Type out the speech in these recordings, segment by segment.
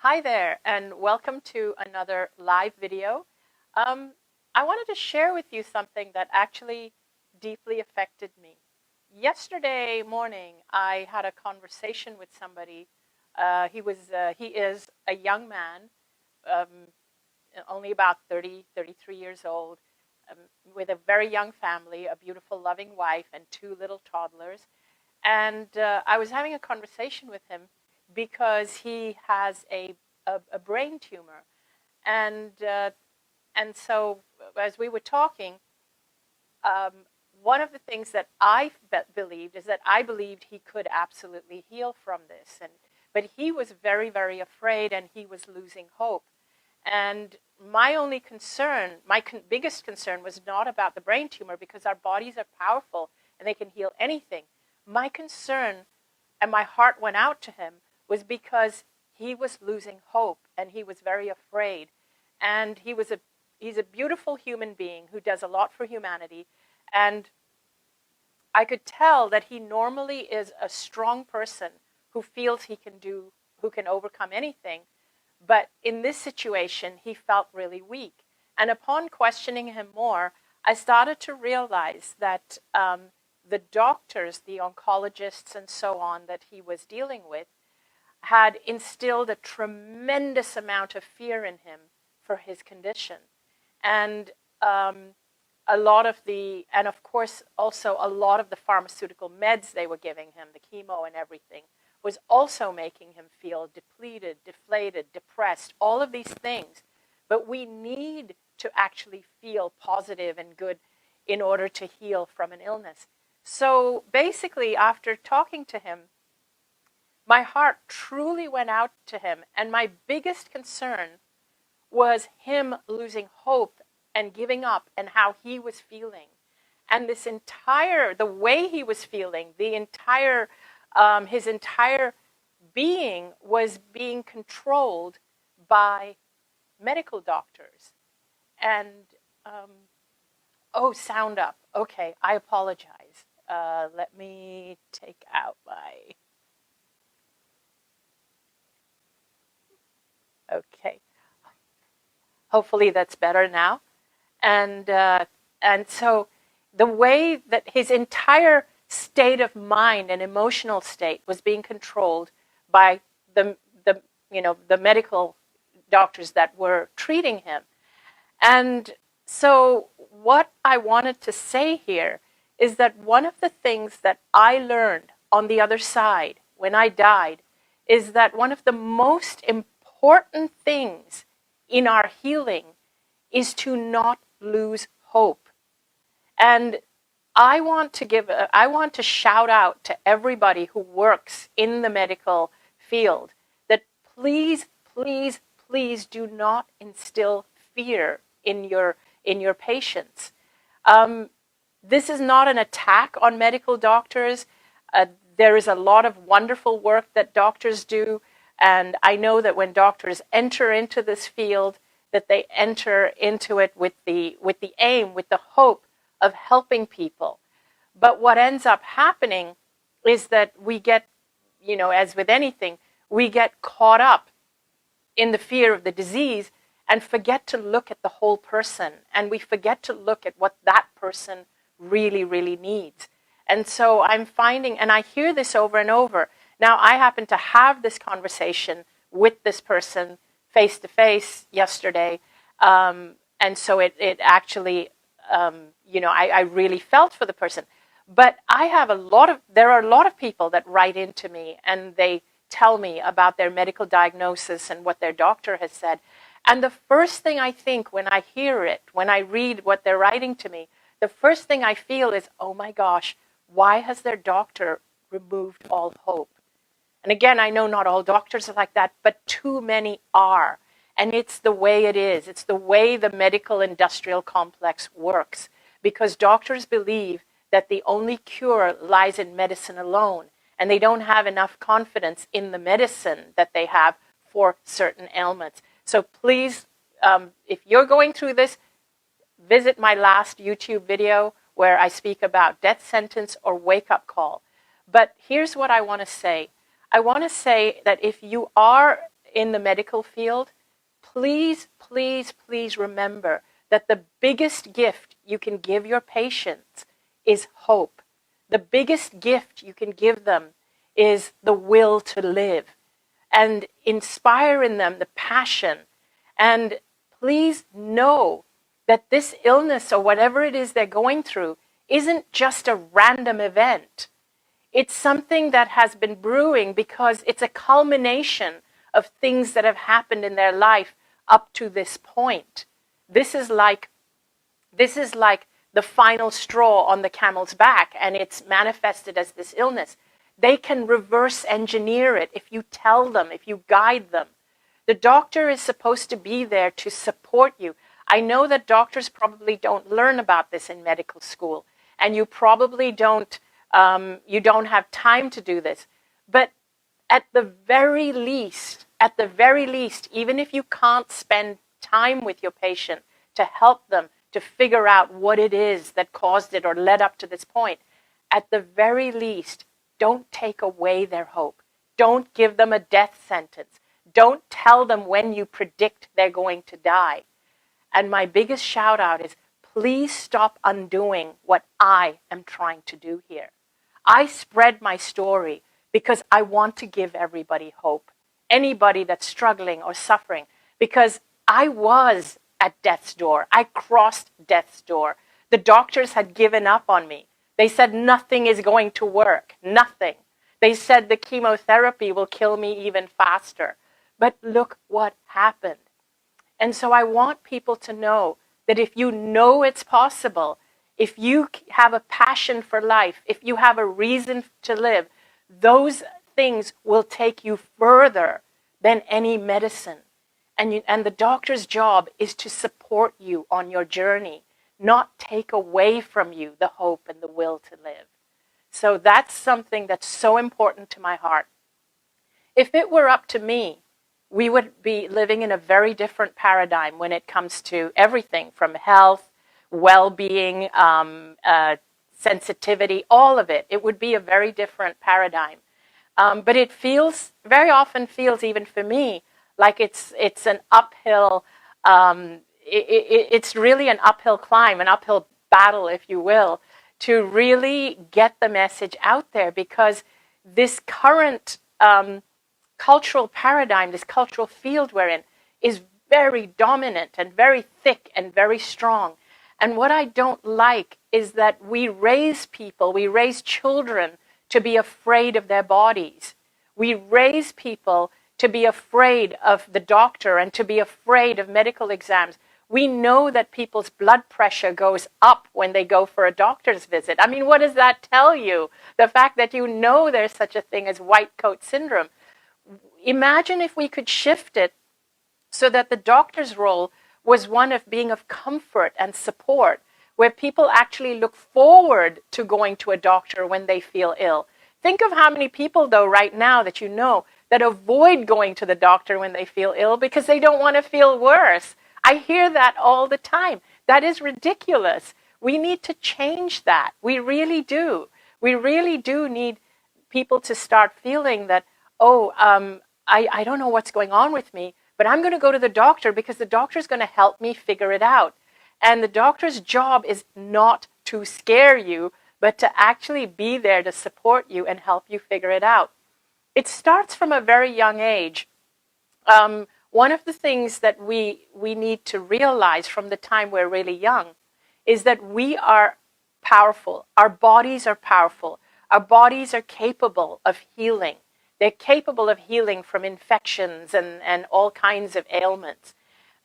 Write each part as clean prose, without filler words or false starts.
Hi there, and welcome to another live video. I wanted to share with you something that actually deeply affected me. Yesterday morning, I had a conversation with somebody. He is a young man, um, only about 30, 33 years old, um, with a very young family, a beautiful, loving wife, and two little toddlers. And I was having a conversation with him because he has a brain tumor. And, uh, and so as we were talking, um, one of the things that I believed is that I believed he could absolutely heal from this. But he was very, very afraid, and he was losing hope. And my only concern, biggest concern, was not about the brain tumor, because our bodies are powerful and they can heal anything. My concern, and my heart went out to him, was because he was losing hope and he was very afraid. And he's a beautiful human being who does a lot for humanity. And I could tell that he normally is a strong person who feels who can overcome anything. But in this situation, he felt really weak. And upon questioning him more, I started to realize that the doctors, the oncologists, and so on that he was dealing with had instilled a tremendous amount of fear in him for his condition. And and of course, also a lot of the pharmaceutical meds they were giving him, the chemo and everything, was also making him feel depleted, deflated, depressed, all of these things. But we need to actually feel positive and good in order to heal from an illness. So basically, after talking to him, my heart truly went out to him. And my biggest concern was him losing hope and giving up, and how he was feeling. And the way he was feeling, his entire being was being controlled by medical doctors. And, sound up. Okay, I apologize. Let me take out my, okay. Hopefully that's better now. And so the way that his entire state of mind and emotional state was being controlled by the medical doctors that were treating him. And so what I wanted to say here is that one of the things that I learned on the other side when I died is that one of the most important things in our healing is to not lose hope. And I want to shout out to everybody who works in the medical field that please, please, please do not instill fear in your patients. This is not an attack on medical doctors. There is a lot of wonderful work that doctors do, and I know that when doctors enter into this field, that they enter into it with the aim, with the hope of helping people. But what ends up happening is that we get, as with anything, we get caught up in the fear of the disease and forget to look at the whole person. And we forget to look at what that person really, really needs. And so I'm finding, and I hear this over and over. Now, I happen to have this conversation with this person face to face yesterday. And so it actually, I really felt for the person. But there are a lot of people that write into me and they tell me about their medical diagnosis and what their doctor has said. And the first thing I think when I hear it, when I read what they're writing to me, the first thing I feel is, oh my gosh, why has their doctor removed all hope? And again, I know not all doctors are like that, but too many are. And it's the way it is. It's the way the medical industrial complex works. Because doctors believe that the only cure lies in medicine alone. And they don't have enough confidence in the medicine that they have for certain ailments. So please, if you're going through this, visit my last YouTube video where I speak about death sentence or wake-up call. But here's what I want to say. I want to say that if you are in the medical field, please, please, please remember that the biggest gift you can give your patients is hope. The biggest gift you can give them is the will to live, and inspire in them the passion. And please know that this illness or whatever it is they're going through isn't just a random event. It's something that has been brewing because it's a culmination of things that have happened in their life up to this point. This is like the final straw on the camel's back, and it's manifested as this illness. They can reverse engineer it if you tell them, if you guide them. The doctor is supposed to be there to support you. I know that doctors probably don't learn about this in medical school, and you probably don't have time to do this. But at the very least, even if you can't spend time with your patient to help them to figure out what it is that caused it or led up to this point, at the very least, don't take away their hope. Don't give them a death sentence. Don't tell them when you predict they're going to die. And my biggest shout out is, please stop undoing what I am trying to do here. I spread my story because I want to give everybody hope. Anybody that's struggling or suffering, because I was at death's door. I crossed death's door. The doctors had given up on me. They said nothing is going to work. Nothing. They said the chemotherapy will kill me even faster. But look what happened. And so I want people to know that if you know it's possible, if you have a passion for life, if you have a reason to live, those things will take you further than any medicine. And the doctor's job is to support you on your journey, not take away from you the hope and the will to live. So that's something that's so important to my heart. If it were up to me, we would be living in a very different paradigm when it comes to everything from health, well-being, sensitivity, all of it. It would be a very different paradigm. But it very often feels, even for me, like it's an uphill, it's really an uphill climb, an uphill battle, if you will, to really get the message out there, because this current cultural paradigm, this cultural field we're in, is very dominant and very thick and very strong. And what I don't like is that we raise children to be afraid of their bodies. We raise people to be afraid of the doctor and to be afraid of medical exams. We know that people's blood pressure goes up when they go for a doctor's visit. I mean, what does that tell you? The fact that you know there's such a thing as white coat syndrome. Imagine if we could shift it so that the doctor's role was one of being of comfort and support, where people actually look forward to going to a doctor when they feel ill. Think of how many people, though, right now that you know, that avoid going to the doctor when they feel ill because they don't want to feel worse. I hear that all the time. That is ridiculous. We need to change that. We really do. We really do need people to start feeling that, I don't know what's going on with me, but I'm going to go to the doctor because the doctor's going to help me figure it out. And the doctor's job is not to scare you, but to actually be there to support you and help you figure it out. It starts from a very young age. One of the things that we need to realize from the time we're really young is that we are powerful. Our bodies are powerful. Our bodies are capable of healing. They're capable of healing from infections and all kinds of ailments.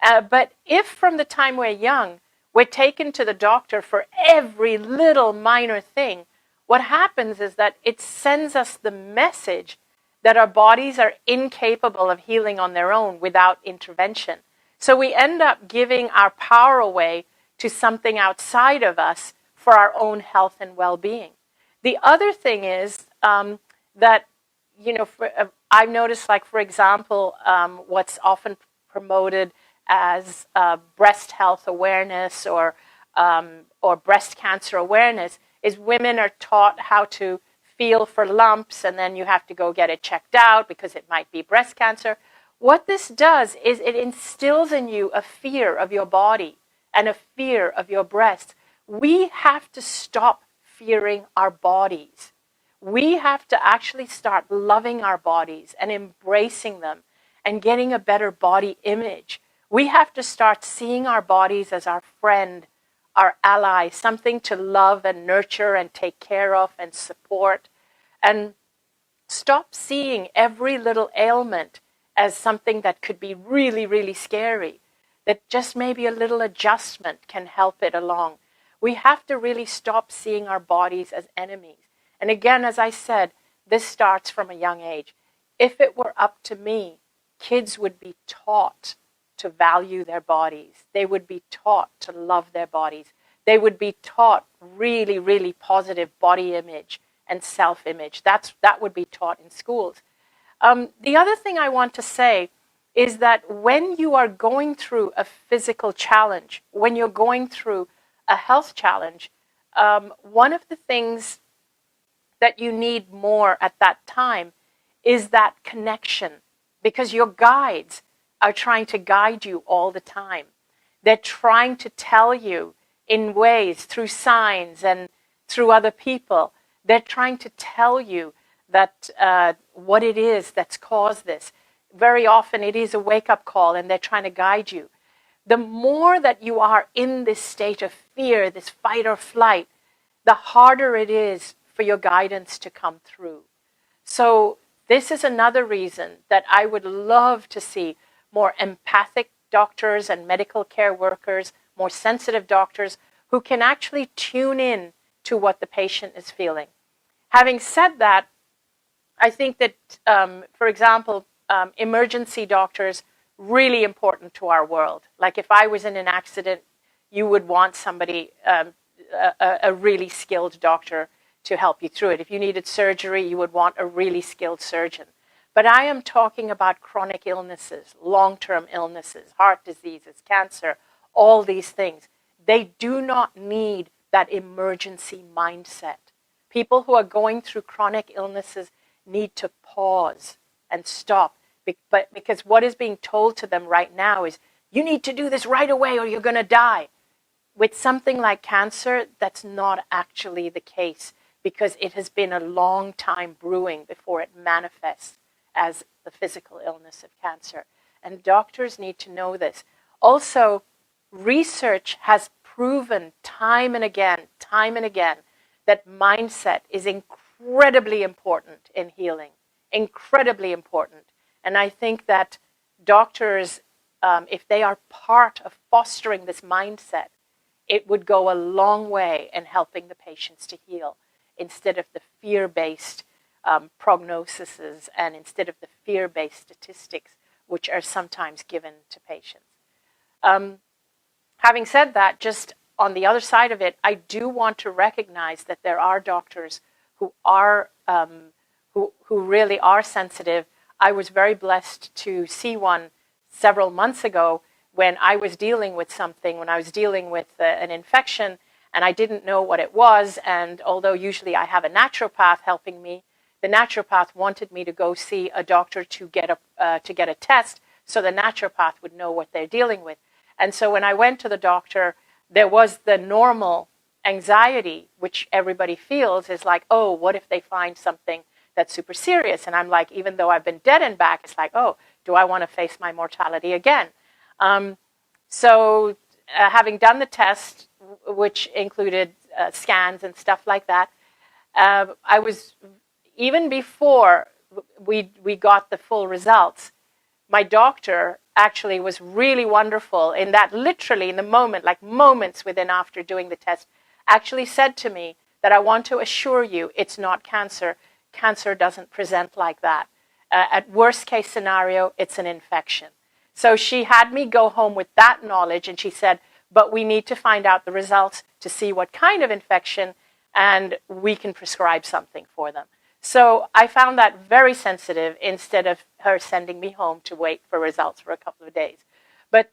But if from the time we're young, we're taken to the doctor for every little minor thing, what happens is that it sends us the message that our bodies are incapable of healing on their own without intervention. So we end up giving our power away to something outside of us for our own health and well-being. The other thing is that, I've noticed, like, for example, what's often promoted as breast health awareness or breast cancer awareness is women are taught how to feel for lumps, and then you have to go get it checked out because it might be breast cancer. what this does is it instills in you a fear of your body and a fear of your breasts. We have to stop fearing our bodies. We have to actually start loving our bodies and embracing them and getting a better body image. We have to start seeing our bodies as our friend, our ally, something to love and nurture and take care of and support. And stop seeing every little ailment as something that could be really, really scary, that just maybe a little adjustment can help it along. We have to really stop seeing our bodies as enemies. And again, as I said, this starts from a young age. If it were up to me, kids would be taught to value their bodies. They would be taught to love their bodies. They would be taught really, really positive body image and self-image. That would be taught in schools. The other thing I want to say is that when you are going through a physical challenge, when you're going through a health challenge, one of the things that you need more at that time is that connection, because your guides are trying to guide you all the time. They're trying to tell you in ways, through signs and through other people, they're trying to tell you that what it is that's caused this. Very often it is a wake-up call and they're trying to guide you. The more that you are in this state of fear, this fight or flight, the harder it is for your guidance to come through. So this is another reason that I would love to see more empathic doctors and medical care workers, more sensitive doctors who can actually tune in to what the patient is feeling. Having said that, I think that, for example, emergency doctors, really important to our world. Like if I was in an accident, you would want somebody, a really skilled doctor to help you through it. If you needed surgery, you would want a really skilled surgeon. But I am talking about chronic illnesses, long-term illnesses, heart diseases, cancer, all these things. They do not need that emergency mindset. People who are going through chronic illnesses need to pause and stop, because what is being told to them right now is, you need to do this right away or you're going to die. With something like cancer, that's not actually the case, because it has been a long time brewing before it manifests as the physical illness of cancer. And doctors need to know this. Also, research has proven time and again, that mindset is incredibly important in healing, incredibly important. And I think that doctors, if they are part of fostering this mindset, it would go a long way in helping the patients to heal, instead of the fear-based prognoses and instead of the fear-based statistics, which are sometimes given to patients. Having said that, just on the other side of it, I do want to recognize that there are doctors who are who really are sensitive. I was very blessed to see one several months ago when I was dealing with something, when I was dealing with an infection, and I didn't know what it was. And although usually I have a naturopath helping me, the naturopath wanted me to go see a doctor to get a test, so the naturopath would know what they're dealing with. And so when I went to the doctor, there was the normal anxiety, which everybody feels, is like, oh, what if they find something that's super serious? And I'm like, even though I've been dead and back, it's like, oh, do I want to face my mortality again? Having done the test, which included scans and stuff like that, I was, even before we got the full results, my doctor actually was really wonderful in that literally in the moment, like moments within after doing the test, actually said to me that I want to assure you it's not cancer. Cancer doesn't present like that. At worst case scenario, it's an infection. So she had me go home with that knowledge, and she said, but we need to find out the results to see what kind of infection, and we can prescribe something for them. So I found that very sensitive, instead of her sending me home to wait for results for a couple of days. But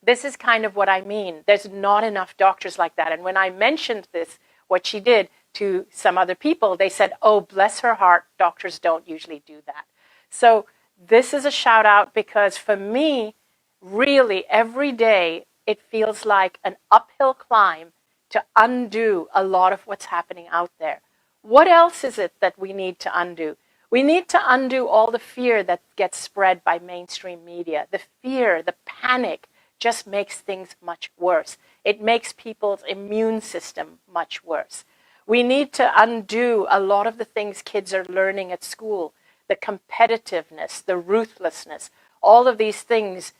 this is kind of what I mean. There's not enough doctors like that. And when I mentioned this, what she did, to some other people, they said, oh, bless her heart, doctors don't usually do that. So this is a shout out because for me, really every day, it feels like an uphill climb to undo a lot of what's happening out there. What else is it that we need to undo? We need to undo all the fear that gets spread by mainstream media. The fear, the panic just makes things much worse. It makes people's immune system much worse. We need to undo a lot of the things kids are learning at school, the competitiveness, the ruthlessness, all of these things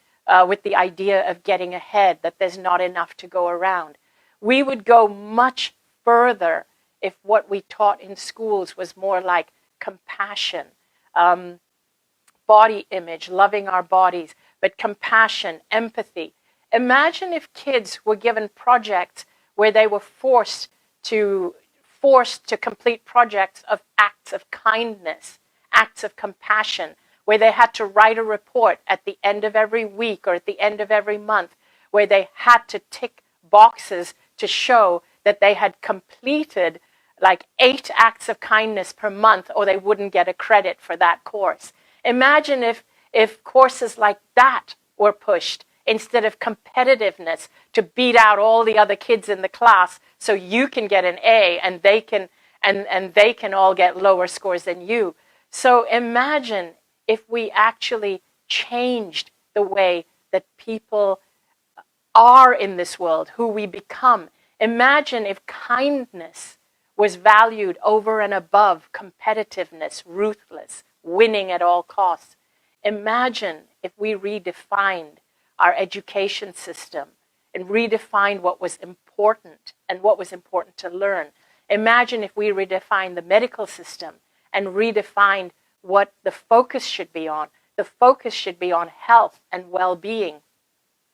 with the idea of getting ahead, that there's not enough to go around. We would go much further if what we taught in schools was more like compassion, body image, loving our bodies, but compassion, empathy. Imagine if kids were given projects where they were forced to complete projects of acts of kindness, acts of compassion, where they had to write a report at the end of every week or at the end of every month, where they had to tick boxes to show that they had completed like 8 acts of kindness per month, or they wouldn't get a credit for that course. Imagine if courses like that were pushed instead of competitiveness to beat out all the other kids in the class so you can get an A and they can all get lower scores than you. So imagine if we actually changed the way that people are in this world, who we become. Imagine if kindness was valued over and above competitiveness, ruthless, winning at all costs. Imagine if we redefined our education system and redefined what was important and what was important to learn. Imagine if we redefined the medical system and redefined what the focus should be on. The focus should be on health and well-being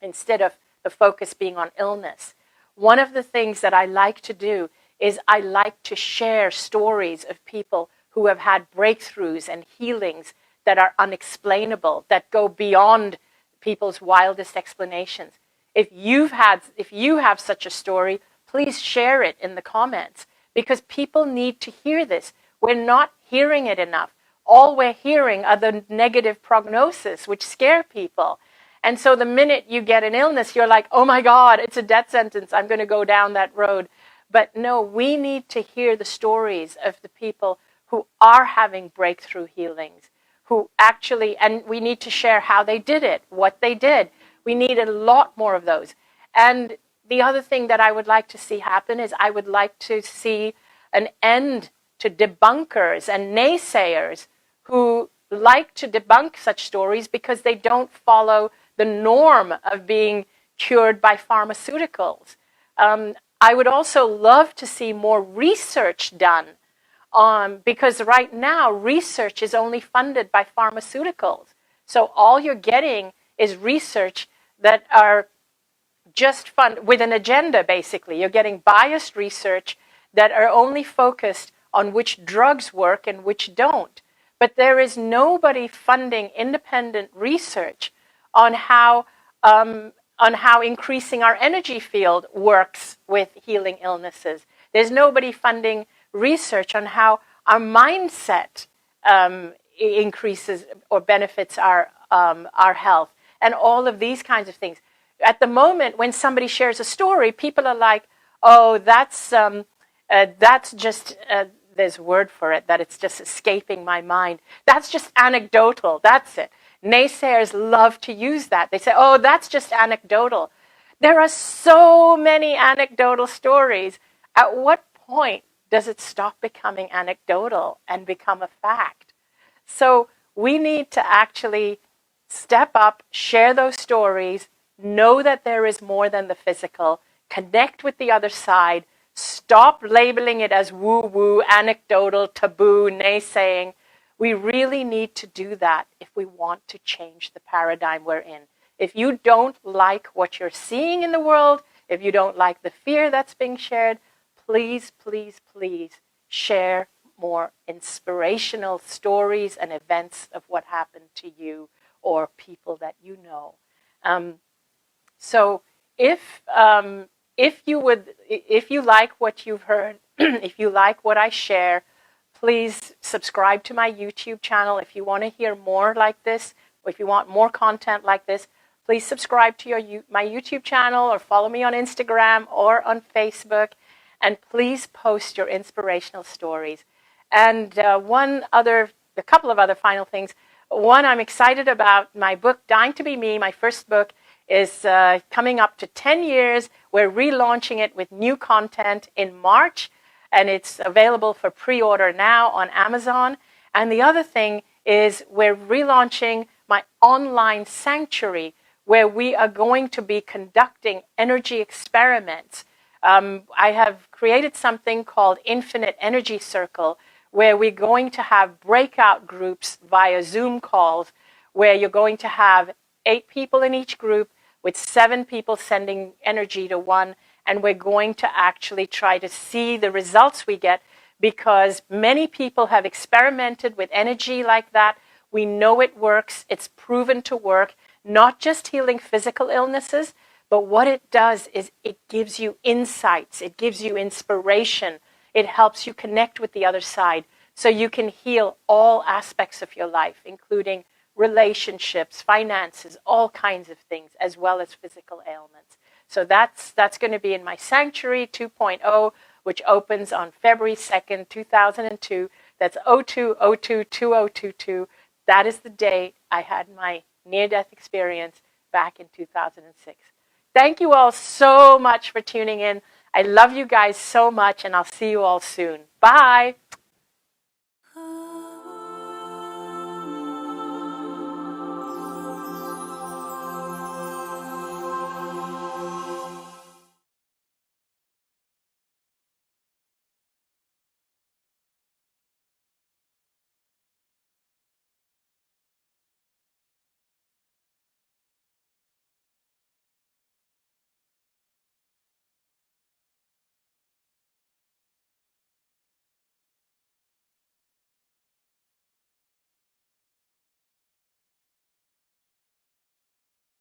instead of the focus being on illness. One of the things that I like to do is I like to share stories of people who have had breakthroughs and healings that are unexplainable, that go beyond people's wildest explanations. If you have such a story, please share it in the comments, because people need to hear this. We're not hearing it enough. All we're hearing are the negative prognosis, which scare people. And so the minute you get an illness, you're like, oh my God, it's a death sentence. I'm going to go down that road. But no, we need to hear the stories of the people who are having breakthrough healings, who actually, and we need to share how they did it, what they did. We need a lot more of those. And the other thing that I would like to see happen is I would like to see an end to debunkers and naysayers who like to debunk such stories because they don't follow the norm of being cured by pharmaceuticals. I would also love to see more research done, because right now research is only funded by pharmaceuticals. So all you're getting is research that are just funded with an agenda, basically. You're getting biased research that are only focused on which drugs work and which don't. But there is nobody funding independent research on how increasing our energy field works with healing illnesses. There's nobody funding research on how our mindset increases or benefits our health, and all of these kinds of things. At the moment, when somebody shares a story, people are like, oh, that's just, there's a word for it, that it's just escaping my mind. That's just anecdotal, that's it. Naysayers love to use that. They say, oh, that's just anecdotal. There are so many anecdotal stories. At what point does it stop becoming anecdotal and become a fact? So we need to actually step up, share those stories, know that there is more than the physical, connect with the other side, stop labeling it as woo-woo, anecdotal, taboo, naysaying. We really need to do that if we want to change the paradigm we're in. If you don't like what you're seeing in the world, if you don't like the fear that's being shared, please, please, please share more inspirational stories and events of what happened to you or people that you know. So if you like what you've heard, if you like what I share, please subscribe to my YouTube channel. If you want to hear more like this, or if you want more content like this, please subscribe to my YouTube channel or follow me on Instagram or on Facebook. And please post your inspirational stories. And a couple of other final things. One, I'm excited about my book, Dying to Be Me. My first book is coming up to 10 years. We're relaunching it with new content in March, and it's available for pre-order now on Amazon. And the other thing is we're relaunching my online sanctuary, where we are going to be conducting energy experiments. I have created something called Infinite Energy Circle, where we're going to have breakout groups via Zoom calls, where you're going to have 8 people in each group with 7 people sending energy to one, and we're going to actually try to see the results we get, because many people have experimented with energy like that. We know it works. It's proven to work, not just healing physical illnesses, but what it does is it gives you insights. It gives you inspiration. It helps you connect with the other side so you can heal all aspects of your life, including relationships, finances, all kinds of things, as well as physical ailments. So that's going to be in my Sanctuary 2.0, which opens on February 2nd, 2002. That's 02/02/2022. That is the day I had my near-death experience back in 2006. Thank you all so much for tuning in. I love you guys so much, and I'll see you all soon. Bye.